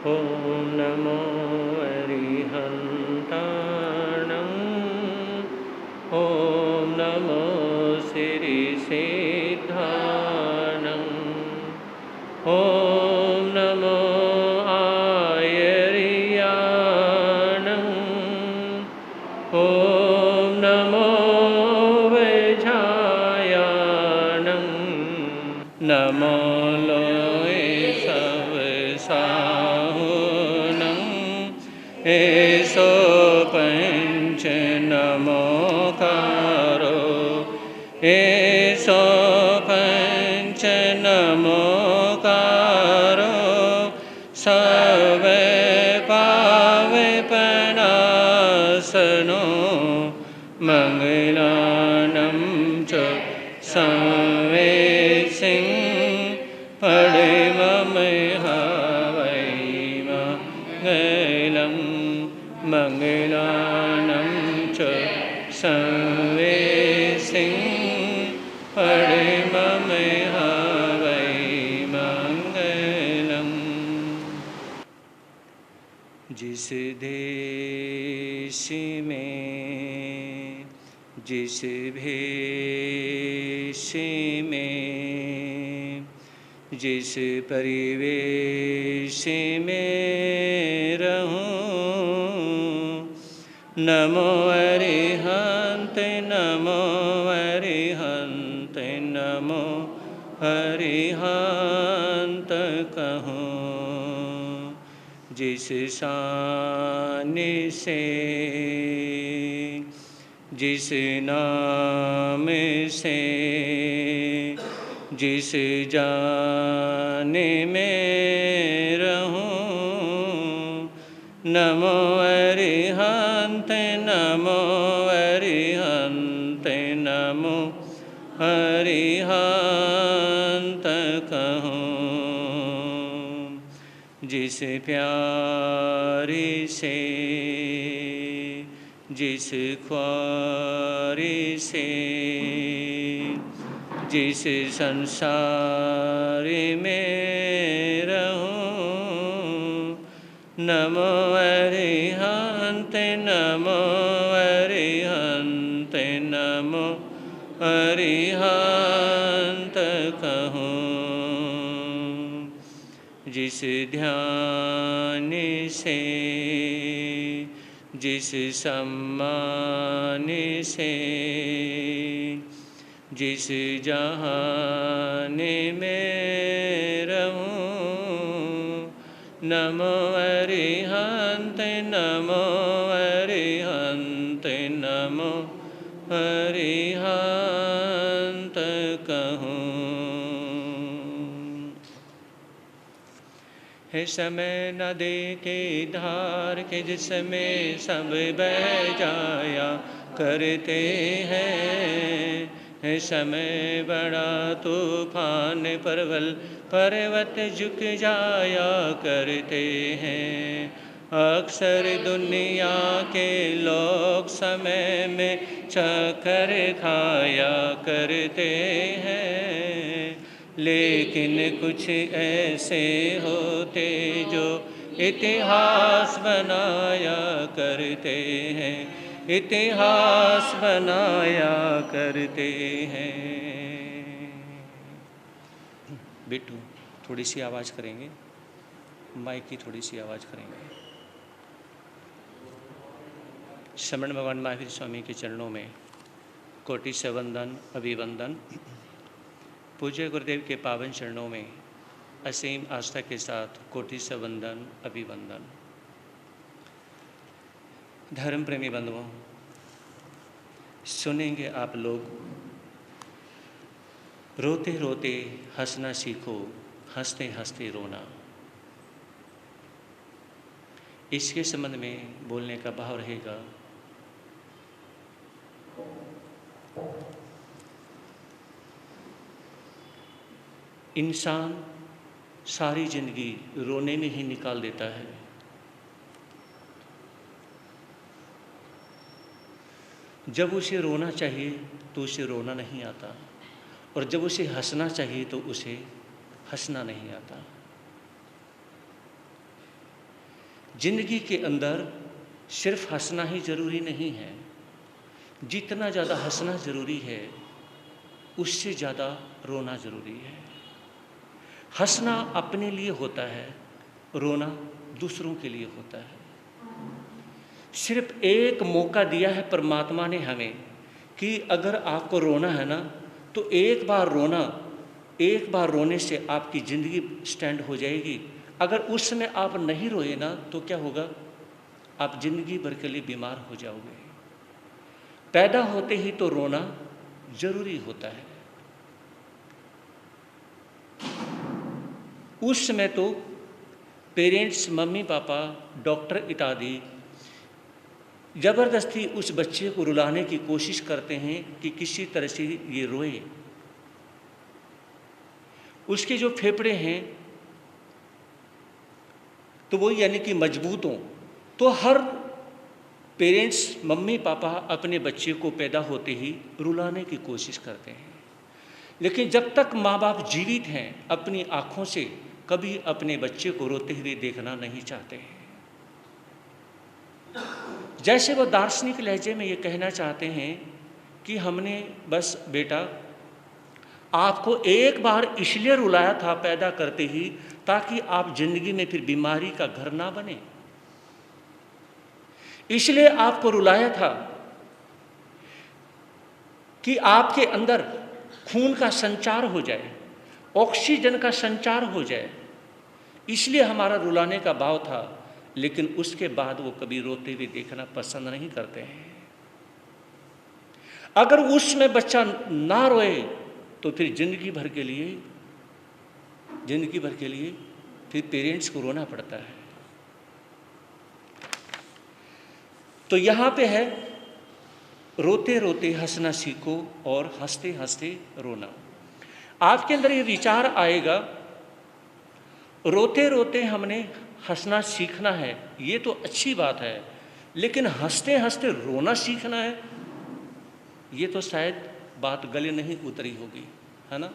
ॐ नमो अरिहन्ताणं ॐ नमो सिरिसिद्धाणं ॐ नमो आयर्याणं ॐ नमो वैझायाणं नमो लोय सब साहुनं एसो पंच नमोकारो एसो पंच नमोकारो सब पावे पनासनो मंगलानं च संवेसिं पड़िममहावै मंगलं मंगलानं च संवेसिं पड़िममहावै मंगलम्। जिस देश में जिस भेष में जिस परिवेश में रहूं, नमो अरिहंत नमो अरिहंत नमो अरिहंत कहूँ। जिस शान से जिस नाम से जिस जान में रहूं, नमो अरिहंत नमो अरिहंत नमो अरिहंत कहूँ। जिस प्यार से जिस ख्वार से जिस संसार में रहूं, नमो अरिहंत नमो अरिहंत नमो अरिहंत कहूँ। जिस ध्यान से जिस सम्मान से जिस जहान में रहूं, नमो अरिहंत नमो अरिहंत नमो अरिहंत कहूँ। है समय न दे के धार के जिसमें सब बह जाया करते हैं। है समय बड़ा तूफान परवल पर्वत झुक जाया करते हैं। अक्सर दुनिया के लोग समय में चक्कर खाया करते हैं, लेकिन कुछ ऐसे होते जो इतिहास बनाया करते हैं, इतिहास बनाया करते हैं। बिट्टू थोड़ी सी आवाज़ करेंगे, माइक की थोड़ी सी आवाज़ करेंगे। श्रमण भगवान महावीर स्वामी के चरणों में कोटि से वंदन अभिवंदन। पूज्य गुरुदेव के पावन चरणों में असीम आस्था के साथ कोटि से वंदन अभिवंदन। धर्म प्रेमी बंधुओं, सुनेंगे आप लोग, रोते रोते हंसना सीखो, हंसते हंसते रोना। इसके संबंध में बोलने का भाव रहेगा। इंसान सारी जिंदगी रोने में ही निकाल देता है। जब उसे रोना चाहिए तो उसे रोना नहीं आता, और जब उसे हंसना चाहिए तो उसे हंसना नहीं आता। जिंदगी के अंदर सिर्फ हंसना ही जरूरी नहीं है, जितना ज़्यादा हंसना जरूरी है उससे ज़्यादा रोना जरूरी है। हंसना अपने लिए होता है, रोना दूसरों के लिए होता है। सिर्फ एक मौका दिया है परमात्मा ने हमें कि अगर आपको रोना है ना तो एक बार रोना, एक बार रोने से आपकी ज़िंदगी स्टैंड हो जाएगी। अगर उस समय आप नहीं रोए ना तो क्या होगा, आप जिंदगी भर के लिए बीमार हो जाओगे। पैदा होते ही तो रोना जरूरी होता है। उस समय तो पेरेंट्स, मम्मी पापा, डॉक्टर इत्यादि ज़बरदस्ती उस बच्चे को रुलाने की कोशिश करते हैं कि किसी तरह से ये रोए। उसके जो फेफड़े हैं तो वो यानी कि मजबूत हों। तो हर पेरेंट्स, मम्मी पापा अपने बच्चे को पैदा होते ही रुलाने की कोशिश करते हैं, लेकिन जब तक माँ बाप जीवित हैं अपनी आँखों से कभी अपने बच्चे को रोते हुए देखना नहीं चाहते हैं। जैसे वो दार्शनिक लहजे में ये कहना चाहते हैं कि हमने बस बेटा आपको एक बार इसलिए रुलाया था पैदा करते ही ताकि आप जिंदगी में फिर बीमारी का घर ना बने, इसलिए आपको रुलाया था कि आपके अंदर खून का संचार हो जाए, ऑक्सीजन का संचार हो जाए, इसलिए हमारा रुलाने का भाव था। लेकिन उसके बाद वो कभी रोते हुए देखना पसंद नहीं करते हैं। अगर उसमें बच्चा ना रोए तो फिर जिंदगी भर के लिए फिर पेरेंट्स को रोना पड़ता है। तो यहाँ पे है रोते रोते हंसना सीखो और हंसते हंसते रोना। आपके अंदर ये विचार आएगा रोते रोते हमने हंसना सीखना है, ये तो अच्छी बात है, लेकिन हंसते हंसते रोना सीखना है, ये तो शायद बात गले नहीं उतरी होगी, है ना।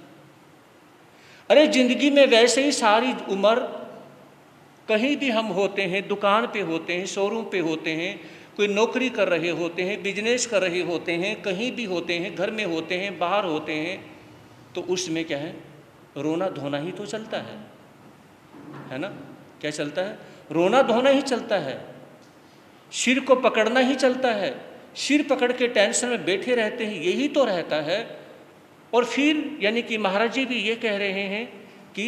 अरे जिंदगी में वैसे ही सारी उम्र कहीं भी हम होते हैं, दुकान पे होते हैं, शोरूम पे होते हैं, कोई नौकरी कर रहे होते हैं, बिजनेस कर रहे होते हैं, कहीं भी होते हैं, घर में होते हैं, बाहर होते हैं, तो उसमें क्या है, रोना धोना ही तो चलता है ना। क्या चलता है, रोना धोना ही चलता है, सिर को पकड़ना ही चलता है। सिर पकड़ के टेंशन में बैठे रहते हैं, यही तो रहता है। और फिर यानी कि महाराज जी भी ये कह रहे हैं कि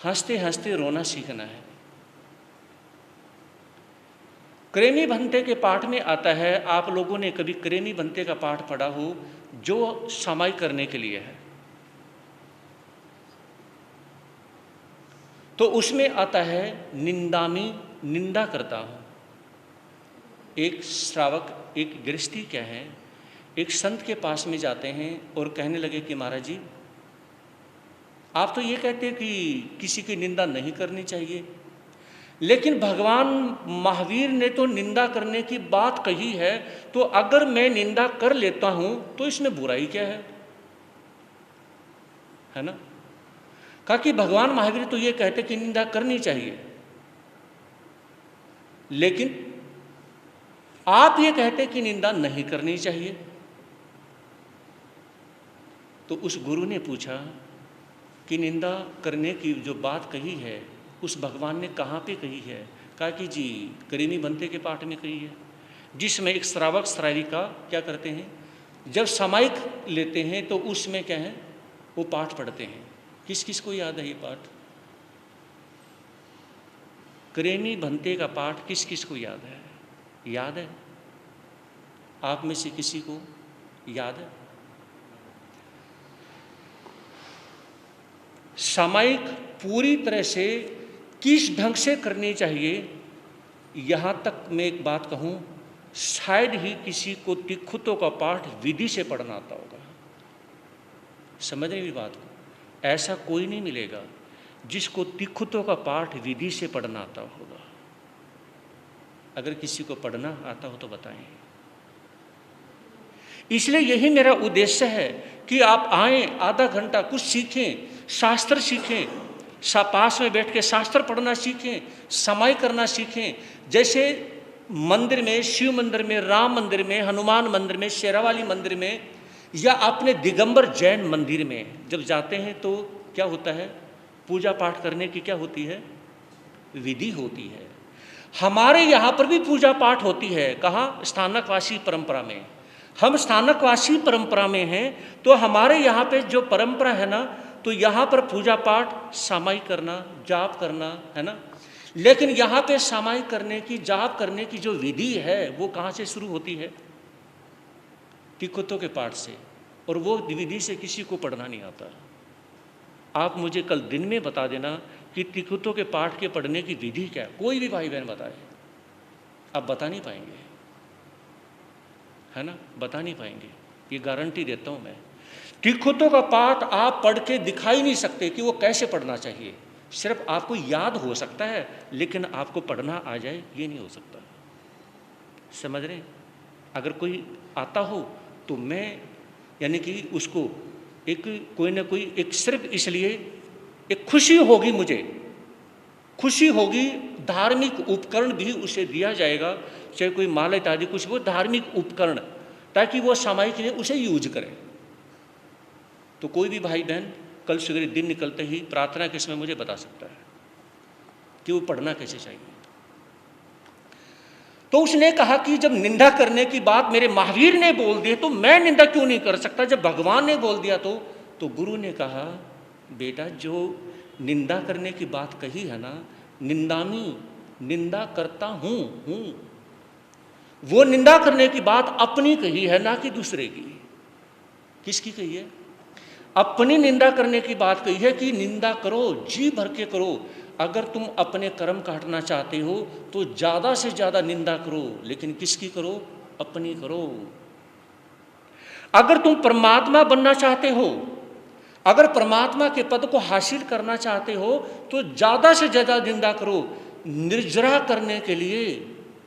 हंसते हंसते रोना सीखना है। क्रेमी भंते के पाठ में आता है, आप लोगों ने कभी क्रेमी भंते का पाठ पढ़ा हो, जो समाई करने के लिए है, तो उसमें आता है निंदामी, निंदा करता हूँ। एक श्रावक, एक गृहस्थी क्या है, एक संत के पास में जाते हैं और कहने लगे कि महाराज जी आप तो ये कहते हैं कि किसी की निंदा नहीं करनी चाहिए, लेकिन भगवान महावीर ने तो निंदा करने की बात कही है, तो अगर मैं निंदा कर लेता हूँ तो इसमें बुराई क्या है ना। कहा कि भगवान महावीर तो ये कहते कि निंदा करनी चाहिए, लेकिन आप ये कहते कि निंदा नहीं करनी चाहिए। तो उस गुरु ने पूछा कि निंदा करने की जो बात कही है उस भगवान ने कहाँ पे कही है। कहा कि जी क्रेमी भंते के पाठ में कही है, जिसमें एक श्रावक श्राविका क्या करते हैं, जब सामायिक लेते हैं तो उसमें क्या है, वो पाठ पढ़ते हैं। किस किस को याद है ये पाठ, क्रेमी भंते का पाठ किस किस को याद है? याद है आप में से किसी को याद है? सामायिक पूरी तरह से किस ढंग से करनी चाहिए, यहाँ तक मैं एक बात कहूँ, शायद ही किसी को तिखुतों का पाठ विधि से पढ़ना आता होगा। समझ रहे हैं बात को? ऐसा कोई नहीं मिलेगा जिसको तिखुतों का पाठ विधि से पढ़ना आता होगा। अगर किसी को पढ़ना आता हो तो बताएं। इसलिए यही मेरा उद्देश्य है कि आप आएं, आधा घंटा कुछ सीखें, शास्त्र सीखें, पास में बैठ के शास्त्र पढ़ना सीखें, समाई करना सीखें। जैसे मंदिर में, शिव मंदिर में, राम मंदिर में, हनुमान मंदिर में, शेरावाली मंदिर में, या अपने दिगंबर जैन मंदिर में जब जाते हैं तो क्या होता है, पूजा पाठ करने की क्या होती है, विधि होती है। हमारे यहाँ पर भी पूजा पाठ होती है। कहाँ? स्थानकवासी परंपरा में। हम स्थानकवासी परंपरा में हैं, तो हमारे यहाँ पे जो परंपरा है ना, तो यहाँ पर पूजा पाठ सामायिक करना, जाप करना है ना। लेकिन यहाँ पे सामायिक करने की, जाप करने की जो विधि है वो कहाँ से शुरू होती है? तिखुतों के पाठ से। और वो विधि से किसी को पढ़ना नहीं आता। आप मुझे कल दिन में बता देना कि तिखुतों के पाठ के पढ़ने की विधि क्या है, कोई भी भाई बहन बताए, आप बता नहीं पाएंगे, है ना, बता नहीं पाएंगे, ये गारंटी देता हूँ मैं। तिखुतों का पाठ आप पढ़ के दिखा ही नहीं सकते कि वो कैसे पढ़ना चाहिए। सिर्फ आपको याद हो सकता है, लेकिन आपको पढ़ना आ जाए ये नहीं हो सकता। समझ रहे? अगर कोई आता हो तो मैं यानी कि उसको एक कोई ना कोई एक सिर्फ इसलिए एक खुशी होगी, मुझे खुशी होगी, धार्मिक उपकरण भी उसे दिया जाएगा, चाहे कोई माला इत्यादि कुछ, वो धार्मिक उपकरण, ताकि वो सामायिक लिए उसे यूज करें। तो कोई भी भाई बहन कल सवेरे दिन निकलते ही प्रार्थना के समय मुझे बता सकता है कि वो पढ़ना कैसे चाहिए। तो उसने कहा कि जब निंदा करने की बात मेरे महावीर ने बोल दी तो मैं निंदा क्यों नहीं कर सकता, जब भगवान ने बोल दिया तो गुरु ने कहा, बेटा जो निंदा करने की बात कही है ना, निंदामी, निंदा करता हूं, वो निंदा करने की बात अपनी कही है, ना कि दूसरे की। किसकी कही है? अपनी निंदा करने की बात कही है कि निंदा करो, जी भर के करो। अगर तुम अपने कर्म काटना चाहते हो तो ज्यादा से ज्यादा निंदा करो, लेकिन किसकी करो? अपनी करो। अगर तुम परमात्मा बनना चाहते हो, अगर परमात्मा के पद को हासिल करना चाहते हो तो ज्यादा से ज्यादा निंदा करो। निर्जरा करने के लिए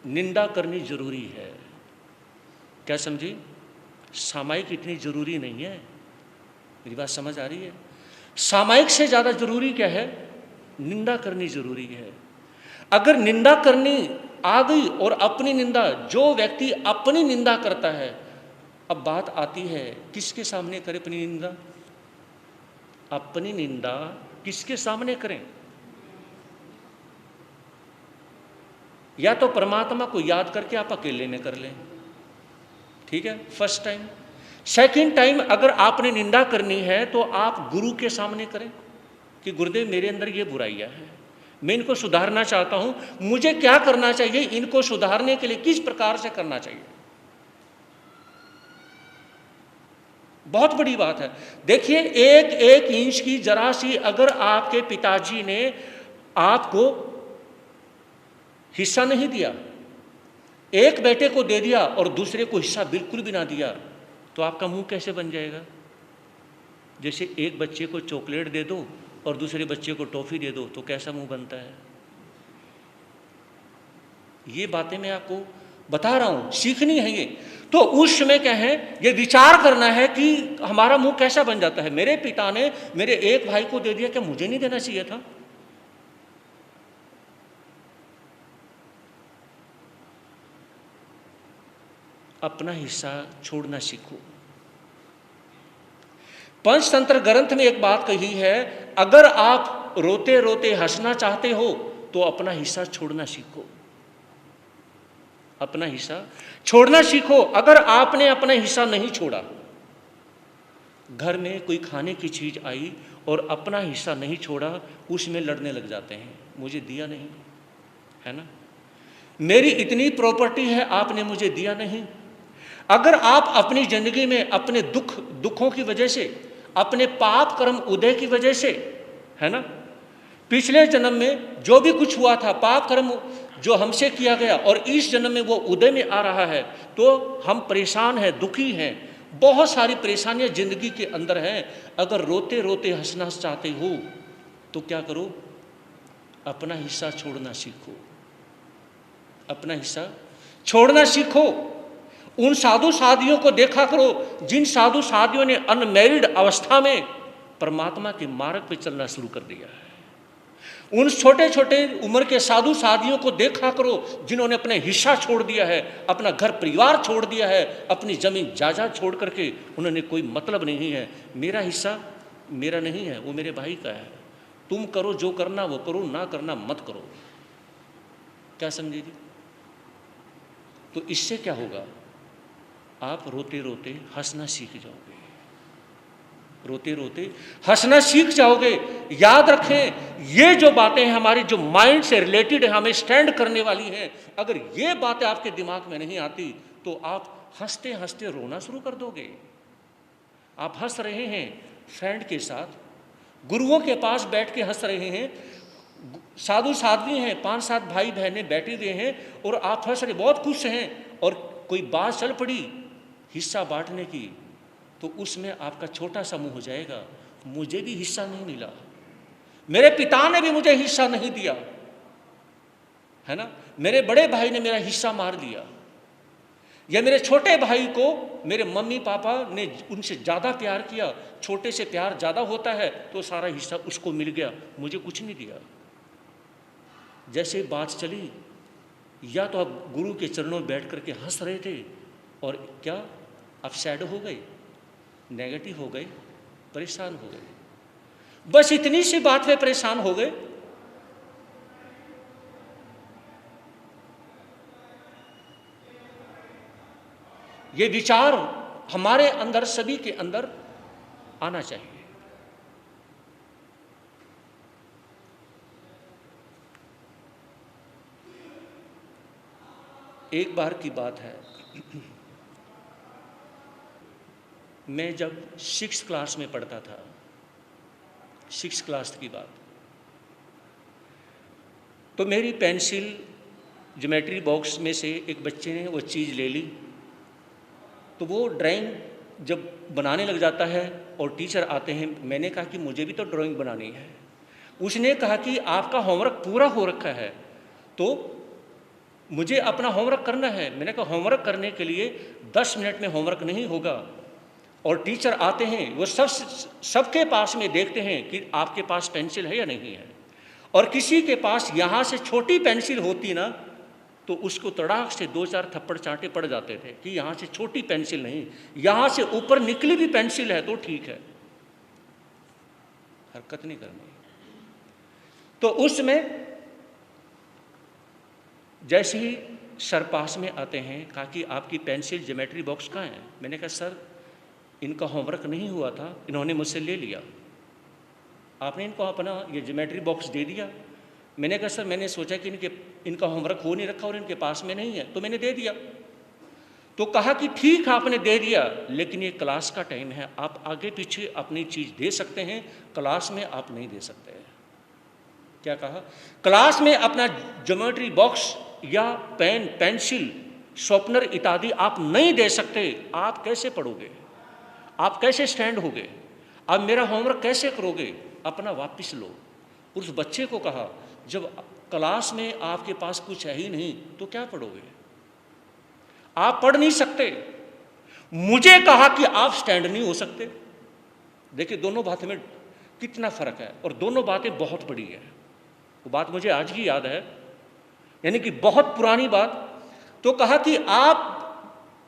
निंदा करनी जरूरी है। क्या समझी? सामायिक इतनी जरूरी नहीं है। मेरी बात समझ आ रही है? सामायिक से ज्यादा जरूरी क्या है? निंदा करनी जरूरी है। अगर निंदा करनी आ गई और अपनी निंदा, जो व्यक्ति अपनी निंदा करता है, अब बात आती है किसके सामने करे अपनी निंदा? अपनी निंदा किसके सामने करें? या तो परमात्मा को याद करके आप अकेले में कर लें, ठीक है, फर्स्ट टाइम। सेकंड टाइम अगर आपने निंदा करनी है तो आप गुरु के सामने करें कि गुरुदेव मेरे अंदर ये बुराइयां हैं, मैं इनको सुधारना चाहता हूं, मुझे क्या करना चाहिए, इनको सुधारने के लिए किस प्रकार से करना चाहिए। बहुत बड़ी बात है। देखिए, एक एक इंच की जरा सी अगर आपके पिताजी ने आपको हिस्सा नहीं दिया, एक बेटे को दे दिया और दूसरे को हिस्सा बिल्कुल भी ना दिया, तो आपका मुंह कैसे बन जाएगा? जैसे एक बच्चे को चॉकलेट दे दो और दूसरे बच्चे को टॉफी दे दो, तो कैसा मुंह बनता है? ये बातें मैं आपको बता रहा हूं, सीखनी है ये। तो उस समय क्या है, ये विचार करना है कि हमारा मुंह कैसा बन जाता है। मेरे पिता ने मेरे एक भाई को दे दिया, क्या मुझे नहीं देना चाहिए था? अपना हिस्सा छोड़ना सीखो। पंचतंत्र ग्रंथ में एक बात कही है, अगर आप रोते रोते हंसना चाहते हो तो अपना हिस्सा छोड़ना सीखो। अपना हिस्सा छोड़ना सीखो। अगर आपने अपना हिस्सा नहीं छोड़ा, घर में कोई खाने की चीज आई और अपना हिस्सा नहीं छोड़ा, उसमें लड़ने लग जाते हैं, मुझे दिया नहीं, है ना, मेरी इतनी प्रॉपर्टी है आपने मुझे दिया नहीं। अगर आप अपनी जिंदगी में अपने दुखों की वजह से, अपने पाप कर्म उदय की वजह से, है ना, पिछले जन्म में जो भी कुछ हुआ था, पाप कर्म जो हमसे किया गया और इस जन्म में वो उदय में आ रहा है, तो हम परेशान हैं, दुखी हैं, बहुत सारी परेशानियां जिंदगी के अंदर हैं। अगर रोते रोते हंसना चाहते हो तो क्या करो? अपना हिस्सा छोड़ना सीखो। अपना हिस्सा छोड़ना सीखो। उन साधु साधियों को देखा करो जिन साधु साधियों ने अनमैरिड अवस्था में परमात्मा के मार्ग पे चलना शुरू कर दिया है। उन छोटे छोटे उम्र के साधु साधियों को देखा करो जिन्होंने अपने हिस्सा छोड़ दिया है, अपना घर परिवार छोड़ दिया है, अपनी जमीन जायदाद छोड़ करके उन्होंने कोई मतलब नहीं है, मेरा हिस्सा मेरा नहीं है, वो मेरे भाई का है, तुम करो जो करना वो करो, ना करना मत करो। क्या समझे जी? तो इससे क्या होगा, आप रोते रोते हंसना सीख जाओगे, रोते रोते हंसना सीख जाओगे। याद रखें, ये जो बातें हैं हमारी जो माइंड से रिलेटेड है, हमें स्टैंड करने वाली हैं, अगर ये बातें आपके दिमाग में नहीं आती तो आप हंसते हंसते रोना शुरू कर दोगे। आप हंस रहे हैं फ्रेंड के साथ, गुरुओं के पास बैठ के हंस रहे हैं, साधु साध्वी हैं, 5-7 भाई बहनें बैठे हुए हैं और आप हंस रहे, बहुत खुश हैं, और कोई बात चल पड़ी हिस्सा बांटने की, तो उसमें आपका छोटा सा मुंह हो जाएगा, मुझे भी हिस्सा नहीं मिला, मेरे पिता ने भी मुझे हिस्सा नहीं दिया, है ना, मेरे बड़े भाई ने मेरा हिस्सा मार दिया, या मेरे छोटे भाई को मेरे मम्मी पापा ने उनसे ज़्यादा प्यार किया, छोटे से प्यार ज़्यादा होता है तो सारा हिस्सा उसको मिल गया, मुझे कुछ नहीं दिया। जैसे बात चली, या तो आप गुरु के चरणों में बैठ करके हंस रहे थे और क्या आप सैड हो गए, नेगेटिव हो गए, परेशान हो गए, बस इतनी सी बात पे परेशान हो गए। ये विचार हमारे अंदर, सभी के अंदर आना चाहिए। एक बार की बात है, मैं जब 6th क्लास में पढ़ता था, 6th क्लास की बात, तो मेरी पेंसिल ज्योमेट्री बॉक्स में से एक बच्चे ने वो चीज़ ले ली, तो वो ड्राइंग जब बनाने लग जाता है और टीचर आते हैं, मैंने कहा कि मुझे भी तो ड्राइंग बनानी है, उसने कहा कि आपका होमवर्क पूरा हो रखा है तो मुझे अपना होमवर्क करना है। मैंने कहा होमवर्क करने के लिए 10 मिनट में होमवर्क नहीं होगा, और टीचर आते हैं, वो सबके पास में देखते हैं कि आपके पास पेंसिल है या नहीं है, और किसी के पास यहाँ से छोटी पेंसिल होती ना तो उसको तड़ाक से 2-4 थप्पड़ चांटे पड़ जाते थे कि यहाँ से छोटी पेंसिल नहीं, यहाँ से ऊपर निकली भी पेंसिल है तो ठीक है, हरकत नहीं करनी। तो उसमें जैसे ही सर पास में आते हैं, कहा कि आपकी पेंसिल ज्योमेट्री बॉक्स कहाँ है? मैंने कहा सर इनका होमवर्क नहीं हुआ था, इन्होंने मुझसे ले लिया, आपने इनको अपना ये ज्योमेट्री बॉक्स दे दिया। मैंने कहा सर मैंने सोचा कि इनका होमवर्क हो नहीं रखा और इनके पास में नहीं है तो मैंने दे दिया। तो कहा कि ठीक है आपने दे दिया, लेकिन ये क्लास का टाइम है, आप आगे पीछे अपनी चीज़ दे सकते हैं, क्लास में आप नहीं दे सकते। क्या कहा? क्लास में अपना ज्योमेट्री बॉक्स या पेन, पेंसिल, शॉर्पनर इत्यादि आप नहीं दे सकते। आप कैसे पढ़ोगे? आप कैसे स्टैंड होगे? आप मेरा होमवर्क कैसे करोगे? अपना वापस लो। उस बच्चे को कहा जब क्लास में आपके पास कुछ है ही नहीं तो क्या पढ़ोगे? आप पढ़ नहीं सकते। मुझे कहा कि आप स्टैंड नहीं हो सकते। देखिए दोनों बातों में कितना फर्क है, और दोनों बातें बहुत बड़ी है। वो बात मुझे आज की याद है, यानी कि बहुत पुरानी बात। तो कहा कि आप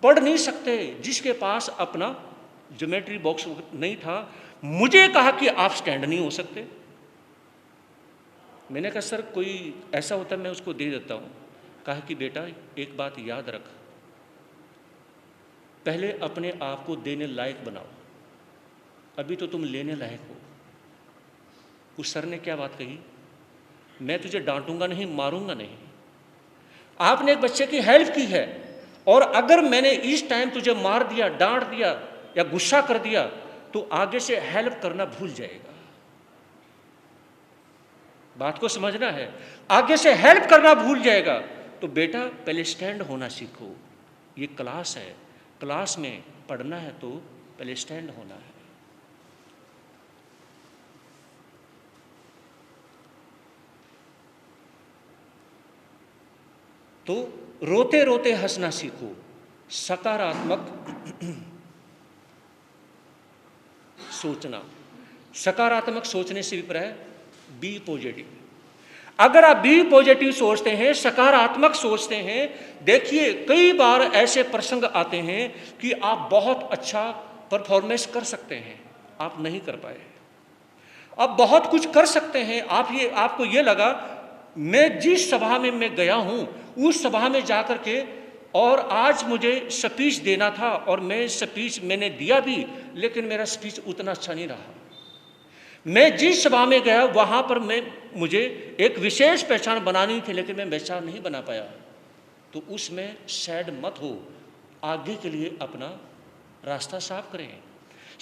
पढ़ नहीं सकते जिसके पास अपना ज्योमेट्री बॉक्स नहीं था। मुझे कहा कि आप स्टैंड नहीं हो सकते। मैंने कहा सर कोई ऐसा होता मैं उसको दे देता हूँ। कहा कि बेटा एक बात याद रख, पहले अपने आप को देने लायक बनाओ, अभी तो तुम लेने लायक हो। उस सर ने क्या बात कही? मैं तुझे डांटूंगा नहीं, मारूंगा नहीं। आपने एक बच्चे की हेल्प की है, और अगर मैंने इस टाइम तुझे मार दिया, डांट दिया या गुस्सा कर दिया तो आगे से हेल्प करना भूल जाएगा। बात को समझना है, आगे से हेल्प करना भूल जाएगा। तो बेटा पहले स्टैंड होना सीखो। ये क्लास है, क्लास में पढ़ना है तो पहले स्टैंड होना है। तो रोते रोते हंसना सीखो, सकारात्मक सोचना। सकारात्मक सोचने से भी है, बी पॉजिटिव। अगर आप बी पॉजिटिव सोचते हैं, सकारात्मक सोचते हैं, देखिए कई बार ऐसे प्रसंग आते हैं कि आप बहुत अच्छा परफॉर्मेंस कर सकते हैं, आप नहीं कर पाए। आप बहुत कुछ कर सकते हैं, आपको ये लगा मैं जिस सभा में मैं गया हूं उस सभा में जाकर के, और आज मुझे स्पीच देना था और मैं स्पीच मैंने दिया भी, लेकिन मेरा स्पीच उतना अच्छा नहीं रहा। मैं जिस सभा में गया वहां पर मुझे एक विशेष पहचान बनानी थी, लेकिन मैं पहचान नहीं बना पाया। तो उसमें सैड मत हो, आगे के लिए अपना रास्ता साफ करें,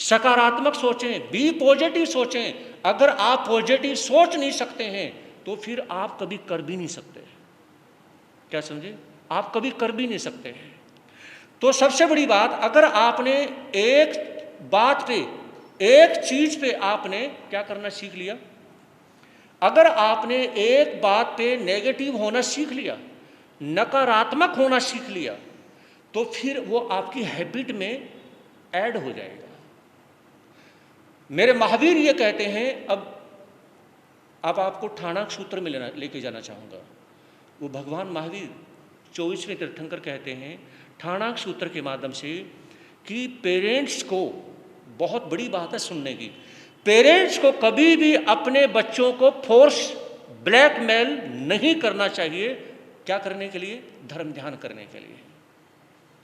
सकारात्मक सोचें, बी पॉजिटिव सोचें। अगर आप पॉजिटिव सोच नहीं सकते हैं तो फिर आप कभी कर भी नहीं सकते। क्या समझे? आप कभी कर भी नहीं सकते हैं। तो सबसे बड़ी बात, अगर आपने एक बात पे, एक चीज पे आपने क्या करना सीख लिया, अगर आपने एक बात पे नेगेटिव होना सीख लिया, नकारात्मक होना सीख लिया, तो फिर वो आपकी हैबिट में ऐड हो जाएगा। मेरे महावीर ये कहते हैं, अब आपको ठाणाक सूत्र में लेके जाना चाहूँगा। वो भगवान महावीर 24वें तीर्थंकर कहते हैं ठाणाक सूत्र के माध्यम से कि पेरेंट्स को, बहुत बड़ी बात है सुनने की, पेरेंट्स को कभी भी अपने बच्चों को फोर्स, ब्लैकमेल नहीं करना चाहिए। क्या करने के लिए? धर्म ध्यान करने के लिए।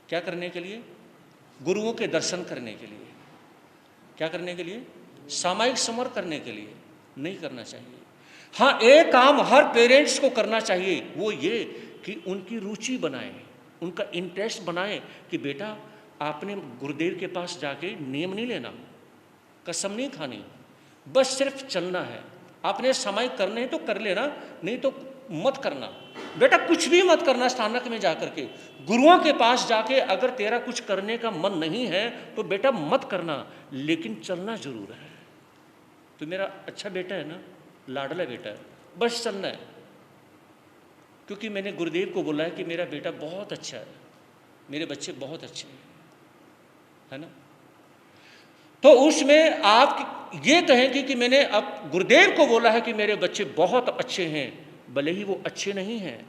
क्या करने के लिए? गुरुओं के दर्शन करने के लिए। क्या करने के लिए? सामायिक समर करने के लिए नहीं करना चाहिए। हाँ, एक काम हर पेरेंट्स को करना चाहिए, वो ये कि उनकी रुचि बनाएं, उनका इंटरेस्ट बनाएं कि बेटा आपने गुरुदेव के पास जाके नियम नहीं लेना, कसम नहीं खानी, बस सिर्फ चलना है। आपने सामायिक करने हैं तो कर लेना, नहीं तो मत करना। बेटा कुछ भी मत करना, स्थानक में जाकर के, गुरुओं के पास जाके अगर तेरा कुछ करने का मन नहीं है तो बेटा मत करना, लेकिन चलना जरूर है। तो मेरा अच्छा बेटा है ना, लाडला बेटा है, बस चलना है, क्योंकि मैंने गुरुदेव को बोला है कि मेरा बेटा बहुत अच्छा है, मेरे बच्चे बहुत अच्छे हैं, है ना। तो उसमें आप ये कहेंगे कि मैंने अब गुरुदेव को बोला है कि मेरे बच्चे बहुत अच्छे हैं, भले ही वो अच्छे नहीं हैं।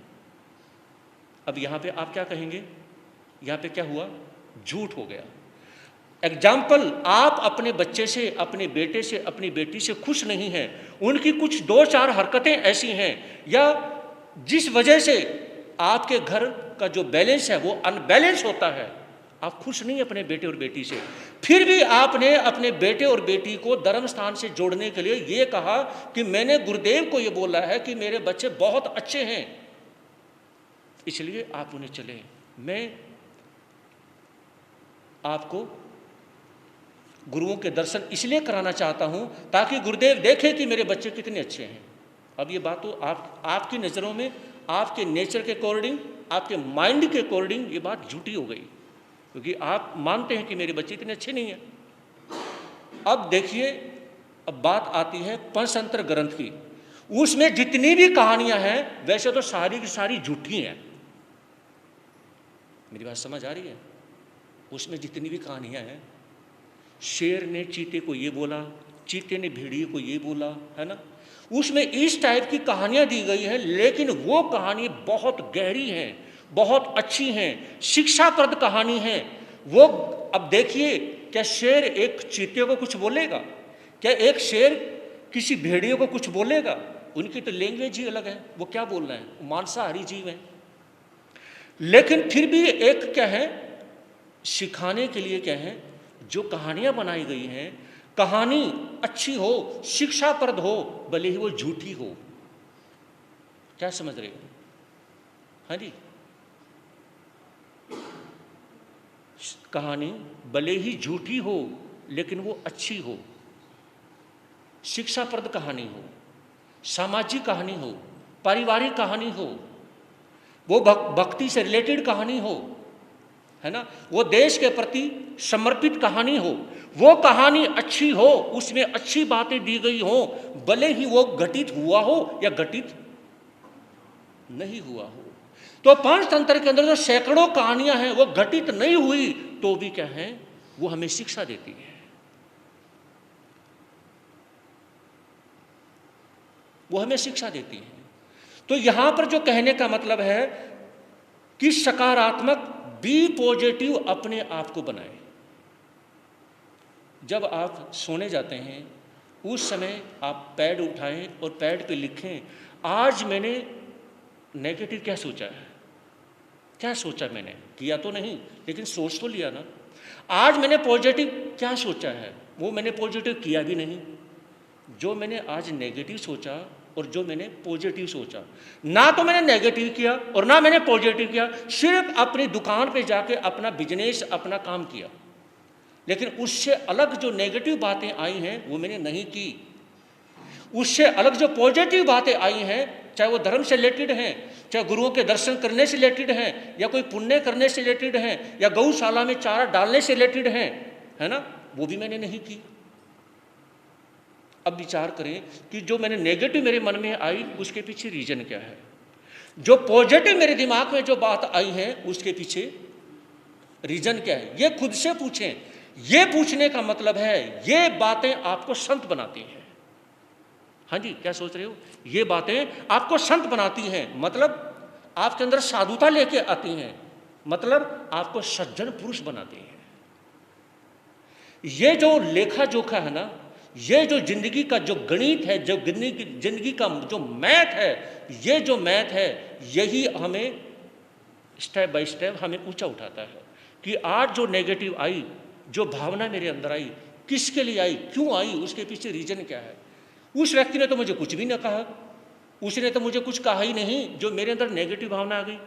अब यहाँ पे आप क्या कहेंगे? यहाँ पे क्या हुआ? झूठ हो गया। एग्जाम्पल, आप अपने बच्चे से, अपने बेटे से, अपनी बेटी से खुश नहीं हैं, उनकी कुछ 2-4 हरकतें ऐसी हैं या जिस वजह से आपके घर का जो बैलेंस है वो अनबैलेंस होता है, आप खुश नहीं अपने बेटे और बेटी से, फिर भी आपने अपने बेटे और बेटी को धर्म स्थान से जोड़ने के लिए ये कहा कि मैंने गुरुदेव को ये बोला है कि मेरे बच्चे बहुत अच्छे हैं, इसलिए आप उन्हें चले। मैं आपको गुरुओं के दर्शन इसलिए कराना चाहता हूं ताकि गुरुदेव देखें कि मेरे बच्चे कितने अच्छे हैं। अब ये बात तो आपकी नज़रों में, आपके नेचर के अकॉर्डिंग, आपके माइंड के अकॉर्डिंग ये बात झूठी हो गई, क्योंकि आप मानते हैं कि मेरे बच्चे इतने अच्छे नहीं हैं। अब देखिए, अब बात आती है पंचतंत्र ग्रंथ की। उसमें जितनी भी कहानियां हैं वैसे तो सारी की सारी झूठी हैं। मेरी बात समझ आ रही है? उसमें जितनी भी कहानियां हैं, शेर ने चीते को ये बोला, चीते ने भेड़िए को ये बोला, है ना, उसमें इस टाइप की कहानियां दी गई हैं, लेकिन वो कहानी बहुत गहरी हैं, बहुत अच्छी हैं, शिक्षाप्रद कहानी है वो। अब देखिए, क्या शेर एक चीते को कुछ बोलेगा? क्या एक शेर किसी भेड़िए को कुछ बोलेगा? उनकी तो लैंग्वेज ही अलग है, वो क्या बोल रहे हैं, मांसाहारी जीव हैं। लेकिन फिर भी एक क्या है, सिखाने के लिए क्या है, जो कहानियां बनाई गई हैं, कहानी अच्छी हो, शिक्षाप्रद हो, भले ही वो झूठी हो। क्या समझ रहे हो? हाँ जी, कहानी भले ही झूठी हो लेकिन वो अच्छी हो, शिक्षाप्रद कहानी हो, सामाजिक कहानी हो, पारिवारिक कहानी हो, वो भक्ति से रिलेटेड कहानी हो, है ना, वो देश के प्रति समर्पित कहानी हो, वो कहानी अच्छी हो, उसमें अच्छी बातें दी गई हो, भले ही वो घटित हुआ हो या घटित नहीं हुआ हो। तो पंचतंत्र के अंदर जो सैकड़ों कहानियां हैं वो घटित नहीं हुई तो भी क्या है, वो हमें शिक्षा देती है, वो हमें शिक्षा देती है। तो यहां पर जो कहने का मतलब है कि सकारात्मक, बी पॉजिटिव अपने आप को बनाए। जब आप सोने जाते हैं उस समय आप पैड उठाएं और पैड पे लिखें, आज मैंने नेगेटिव क्या सोचा है, क्या सोचा मैंने, किया तो नहीं लेकिन सोच तो लिया ना। आज मैंने पॉजिटिव क्या सोचा है, वो मैंने पॉजिटिव किया भी नहीं। जो मैंने आज नेगेटिव सोचा और जो मैंने पॉजिटिव सोचा, ना तो मैंने नेगेटिव किया और ना मैंने पॉजिटिव किया, सिर्फ अपनी दुकान पे जाके अपना बिजनेस, अपना काम किया, लेकिन उससे अलग जो नेगेटिव बातें आई हैं वो मैंने नहीं की। उससे अलग जो पॉजिटिव बातें आई हैं, चाहे वो धर्म से रिलेटेड हैं, चाहे गुरुओं के दर्शन करने से रिलेटेड हैं, या कोई पुण्य करने से रिलेटेड हैं, या गौशाला में चारा डालने से रिलेटेड हैं, है ना, वो भी मैंने नहीं की। अब विचार करें कि जो मैंने नेगेटिव मेरे मन में आई उसके पीछे रीजन क्या है, जो पॉजिटिव मेरे दिमाग में जो बात आई है उसके पीछे रीजन क्या है, ये खुद से पूछें। ये पूछने का मतलब है ये बातें आपको संत बनाती हैं। हाँ जी, क्या सोच रहे हो, ये बातें आपको संत बनाती हैं, मतलब आपके अंदर साधुता लेके आती हैं, मतलब आपको सज्जन पुरुष बनाती हैं। ये जो लेखा जोखा है ना, ये जो जिंदगी का जो गणित है, जो जिंदगी का जो मैथ है, ये जो मैथ है यही हमें स्टेप बाय स्टेप हमें ऊंचा उठाता है कि आज जो नेगेटिव आई, जो भावना मेरे अंदर आई, किसके लिए आई, क्यों आई, उसके पीछे रीजन क्या है। उस व्यक्ति ने तो मुझे कुछ भी ना कहा, उसने तो मुझे कुछ कहा ही नहीं, जो मेरे अंदर नेगेटिव भावना आ गई।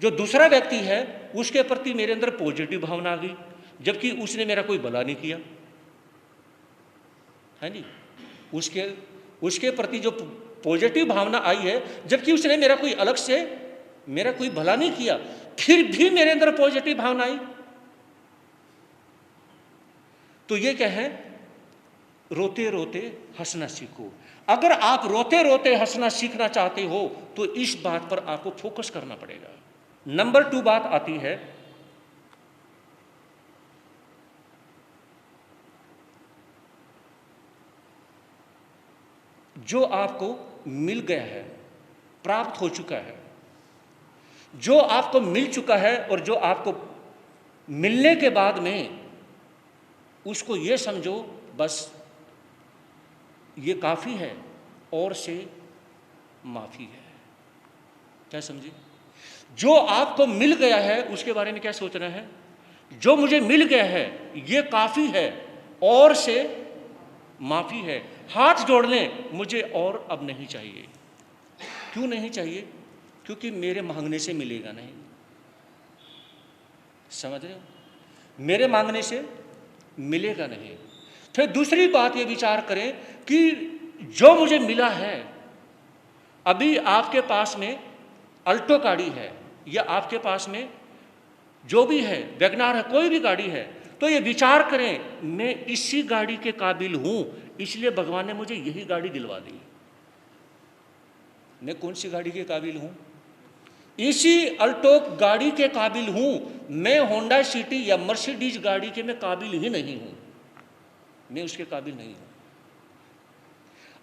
जो दूसरा व्यक्ति है उसके प्रति मेरे अंदर पॉजिटिव भावना आ गई, जबकि उसने मेरा कोई भला नहीं किया। है जी, उसके प्रति जो पॉजिटिव भावना आई है, जबकि उसने मेरा कोई अलग से मेरा कोई भला नहीं किया, फिर भी मेरे अंदर पॉजिटिव भावना आई। तो ये क्या है, रोते रोते हंसना सीखो। अगर आप रोते रोते हंसना सीखना चाहते हो तो इस बात पर आपको फोकस करना पड़ेगा। नंबर 2 बात आती है, जो आपको मिल गया है, प्राप्त हो चुका है, जो आपको मिल चुका है और जो आपको मिलने के बाद में उसको ये समझो बस ये काफ़ी है और से माफ़ी है। क्या समझे, जो आपको मिल गया है उसके बारे में क्या सोचना है, जो मुझे मिल गया है ये काफ़ी है और से माफ़ी है। हाथ जोड़ लें, मुझे और अब नहीं चाहिए। क्यों नहीं चाहिए, क्योंकि मेरे मांगने से मिलेगा नहीं। समझ रहे हो, मेरे मांगने से मिलेगा नहीं। फिर दूसरी बात ये विचार करें कि जो मुझे मिला है, अभी आपके पास में अल्टो गाड़ी है या आपके पास में जो भी है वैगनार है, कोई भी गाड़ी है, तो ये विचार करें मैं इसी गाड़ी के काबिल हूं, इसलिए भगवान ने मुझे यही गाड़ी दिलवा दी। मैं कौन सी गाड़ी के काबिल हूं, इसी अल्टो गाड़ी के काबिल हूं। मैं होंडा सिटी या मर्सिडीज गाड़ी के मैं काबिल ही नहीं हूं, मैं उसके काबिल नहीं हूं।